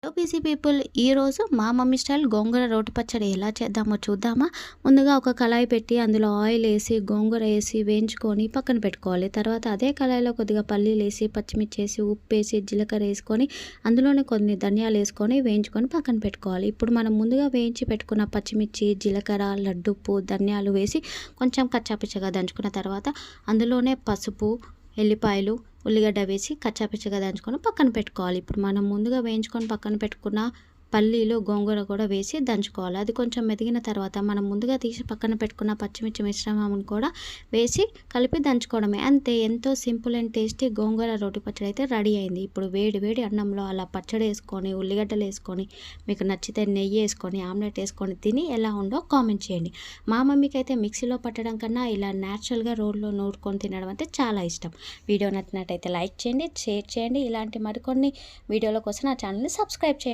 Hello BC people, ఈరోజు మా mummy style గోంగూర రోటి పచ్చడి ఎలా చేద్దామో చూద్దామా. ముందుగా ఒక కళాయి పెట్టి అందులో ఆయిల్ వేసి గోంగూర వేసి వేయించుకొని పక్కన పెట్టుకోవాలి. తర్వాత అదే కళాయిలో కొద్దిగా పల్లీలు వేసి పచ్చిమిర్చి వేసి ఉప్పు వేసి జీలకర్ర వేసుకొని అందులోనే కొన్ని ధనియాలు వేసుకొని వేయించుకొని పక్కన పెట్టుకోవాలి. ఇప్పుడు మనం ముందుగా వేయించి పెట్టుకున్న పచ్చిమిర్చి, జీలకర్ర, లడ్డుప్పు, ధనియాలు వేసి కొంచెం కచ్చాపిచ్చగా దంచుకున్న తర్వాత అందులోనే పసుపు, ఎల్లిపాయలు, ఉల్లిగడ్డ వేసి కచ్చాపిచ్చగా దంచుకొని పక్కన పెట్టుకోవాలి. ఇప్పుడు మనం ముందుగా వేయించుకొని పక్కన పెట్టుకున్న పల్లీలు, గోంగూర కూడా వేసి దంచుకోవాలి. అది కొంచెం మెదిగిన తర్వాత మనం ముందుగా తీసి పక్కన పెట్టుకున్న పచ్చిమిర్చి మిశ్రమం కూడా వేసి కలిపి దంచుకోవడమే. అంతే, ఎంతో సింపుల్ అండ్ టేస్టీ గోంగూర రోటి పచ్చడి అయితే రెడీ అయింది. ఇప్పుడు వేడి వేడి అన్నంలో అలా పచ్చడి వేసుకొని ఉల్లిగడ్డలు వేసుకొని మీకు నచ్చితే నెయ్యి వేసుకొని ఆమ్లెట్ వేసుకొని తిని ఎలా ఉందో కామెంట్ చేయండి. మా మమ్మీకి అయితే మిక్సీలో పట్టడం కన్నా ఇలా న్యాచురల్గా రోల్లో నూరుకొని తినడం అంటే చాలా ఇష్టం. వీడియో నచ్చినట్టయితే లైక్ చేయండి, షేర్ చేయండి. ఇలాంటి మరికొన్ని వీడియోల కోసం నా ఛానల్ని సబ్స్క్రైబ్ చేయండి.